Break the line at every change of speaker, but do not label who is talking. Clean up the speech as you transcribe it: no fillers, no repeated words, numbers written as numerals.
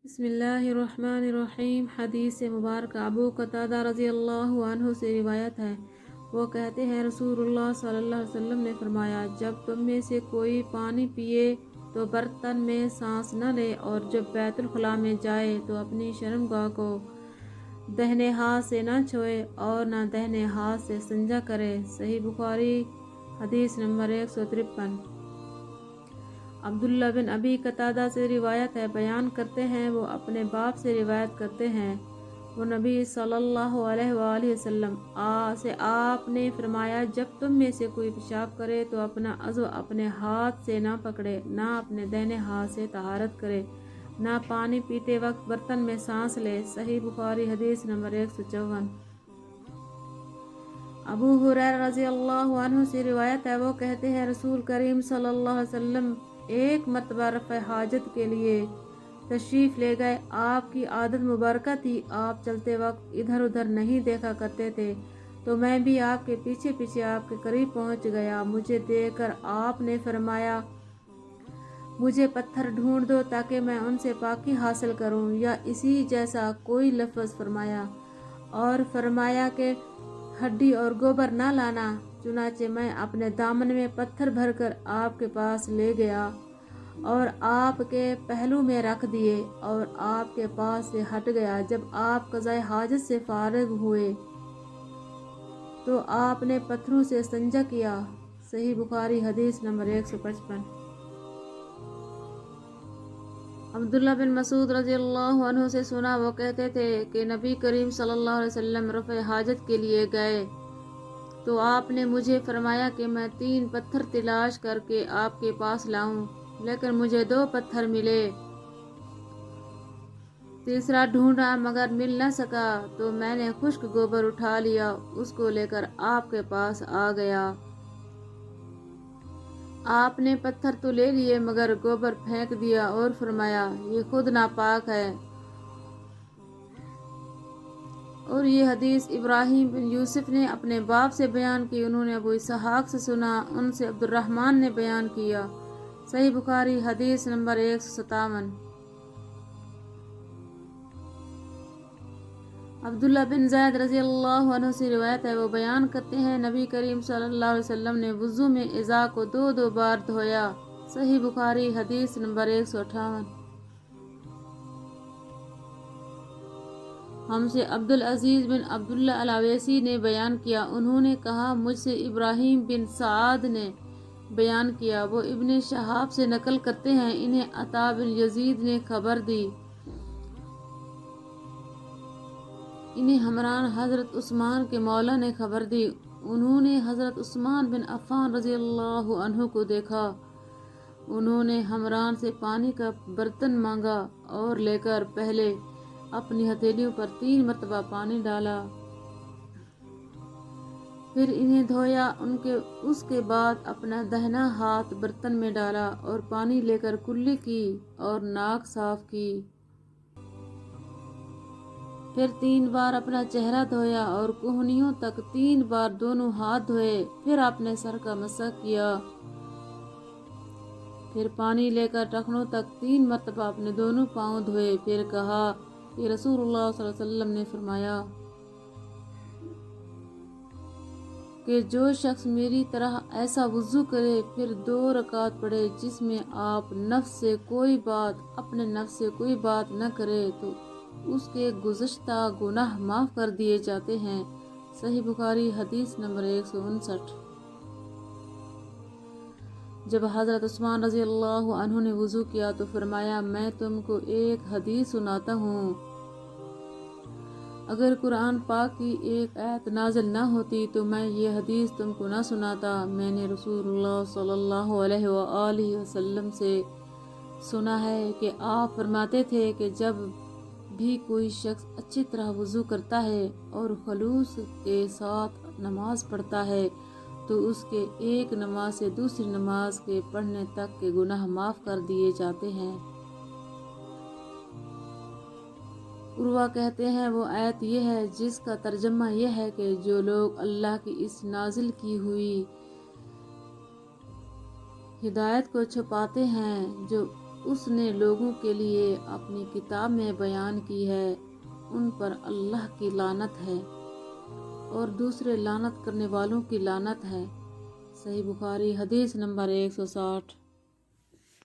بسم اللہ الرحمن الرحیم۔ حدیث مبارک ابو قتادہ رضی اللہ عنہ سے روایت ہے، وہ کہتے ہیں رسول اللہ صلی اللہ علیہ وسلم نے فرمایا، جب تم میں سے کوئی پانی پیے تو برتن میں سانس نہ لے، اور جب بیت الخلاء میں جائے تو اپنی شرمگاہ کو دہنے ہاتھ سے نہ چھوئے اور نہ دہنے ہاتھ سے استنجا کرے۔ صحیح بخاری حدیث نمبر 153۔ عبداللہ بن ابی قتادہ سے روایت ہے، بیان کرتے ہیں وہ اپنے باپ سے روایت کرتے ہیں، وہ نبی صلی اللہ علیہ وآلہ وسلم سے آپ نے فرمایا، جب تم میں سے کوئی پیشاب کرے تو اپنا عضو اپنے ہاتھ سے نہ پکڑے، نہ اپنے دہنے ہاتھ سے طہارت کرے، نہ پانی پیتے وقت برتن میں سانس لے۔ صحیح بخاری حدیث نمبر 154۔ ابو ہریرہ رضی اللہ عنہ سے روایت ہے، وہ کہتے ہیں رسول کریم صلی اللہ علیہ وسلم ایک مرتبہ رفع حاجت کے لیے تشریف لے گئے۔ آپ کی عادت مبارکہ تھی، آپ چلتے وقت ادھر ادھر نہیں دیکھا کرتے تھے، تو میں بھی آپ کے پیچھے پیچھے آپ کے قریب پہنچ گیا۔ مجھے دیکھ کر آپ نے فرمایا، مجھے پتھر ڈھونڈ دو تاکہ میں ان سے پاکی حاصل کروں، یا اسی جیسا کوئی لفظ فرمایا، اور فرمایا کہ ہڈی اور گوبر نہ لانا۔ چنانچہ میں اپنے دامن میں پتھر بھر کر آپ کے پاس لے گیا اور آپ کے پہلو میں رکھ دیے اور آپ کے پاس سے ہٹ گیا۔ جب آپ قضائے حاجت سے فارغ ہوئے تو آپ نے پتھروں سے استنجا کیا۔ صحیح بخاری حدیث نمبر 155۔ عبداللہ بن مسعود رضی اللہ عنہ سے سنا، وہ کہتے تھے کہ نبی کریم صلی اللہ علیہ وسلم رفع حاجت کے لیے گئے تو آپ نے مجھے فرمایا کہ میں 3 پتھر تلاش کر کے آپ کے پاس لاؤں، لیکن مجھے 2 پتھر ملے، تیسرا ڈھونڈا مگر مل نہ سکا، تو میں نے خشک گوبر اٹھا لیا، اس کو لے کر آپ کے پاس آ گیا۔ آپ نے پتھر تو لے لیے مگر گوبر پھینک دیا اور فرمایا، یہ خود ناپاک ہے۔ اور یہ حدیث ابراہیم بن یوسف نے اپنے باپ سے بیان کی، انہوں نے ابو اسحاق سے سنا، ان سے عبد الرحمن نے بیان کیا۔ صحیح بخاری حدیث نمبر 157۔ عبداللہ بن زید رضی اللہ عنہ سے روایت ہے، وہ بیان کرتے ہیں نبی کریم صلی اللہ علیہ وسلم نے وضو میں اعضاء کو 2 بار دھویا۔ صحیح بخاری حدیث نمبر 158۔ ہم سے عبدالعزیز بن عبداللہ الاویسی نے بیان کیا، انہوں نے کہا مجھ سے ابراہیم بن سعد نے بیان کیا، وہ ابن شہاب سے نقل کرتے ہیں، انہیں عطا بن یزید نے خبر دی، انہیں ہمران حضرت عثمان کے مولا نے خبر دی، انہوں نے حضرت عثمان بن عفان رضی اللہ عنہ کو دیکھا، انہوں نے ہمران سے پانی کا برتن مانگا اور لے کر پہلے اپنی ہتھیلیوں پر 3 مرتبہ پانی ڈالا، پھر انہیں دھویا، اس کے بعد اپنا دہنا ہاتھ برتن میں ڈالا اور پانی لے کر کلی کی اور ناک صاف کی، پھر 3 بار اپنا چہرہ دھویا اور کہنیوں تک 3 بار دونوں ہاتھ دھوئے، پھر اپنے سر کا مسح کیا، پھر پانی لے کر ٹخنوں تک 3 مرتبہ اپنے دونوں پاؤں دھوئے، پھر کہا کہ رسول اللہ صلی اللہ علیہ وسلم نے فرمایا کہ جو شخص میری طرح ایسا وضو کرے، پھر 2 رکعت پڑھے جس میں آپ اپنے نفس سے کوئی بات نہ کرے، تو اس کے گزشتہ گناہ معاف کر دیے جاتے ہیں۔ صحیح بخاری حدیث نمبر 159۔ جب حضرت عثمان رضی اللہ عنہ نے وضو کیا تو فرمایا، میں تم کو ایک حدیث سناتا ہوں، اگر قرآن پاک کی ایک آیت نازل نہ ہوتی تو میں یہ حدیث تم کو نہ سناتا۔ میں نے رسول اللہ صلی اللہ علیہ وآلہ وسلم سے سنا ہے کہ آپ فرماتے تھے کہ جب بھی کوئی شخص اچھی طرح وضو کرتا ہے اور خلوص کے ساتھ نماز پڑھتا ہے تو اس کے ایک نماز سے دوسری نماز کے پڑھنے تک کے گناہ معاف کر دیے جاتے ہیں۔ عروہ کہتے ہیں وہ آیت یہ ہے جس کا ترجمہ یہ ہے کہ جو لوگ اللہ کی اس نازل کی ہوئی ہدایت کو چھپاتے ہیں جو اس نے لوگوں کے لیے اپنی کتاب میں بیان کی ہے، ان پر اللہ کی لعنت ہے اور دوسرے لعنت کرنے والوں کی لعنت ہے۔ صحیح بخاری حدیث نمبر 160۔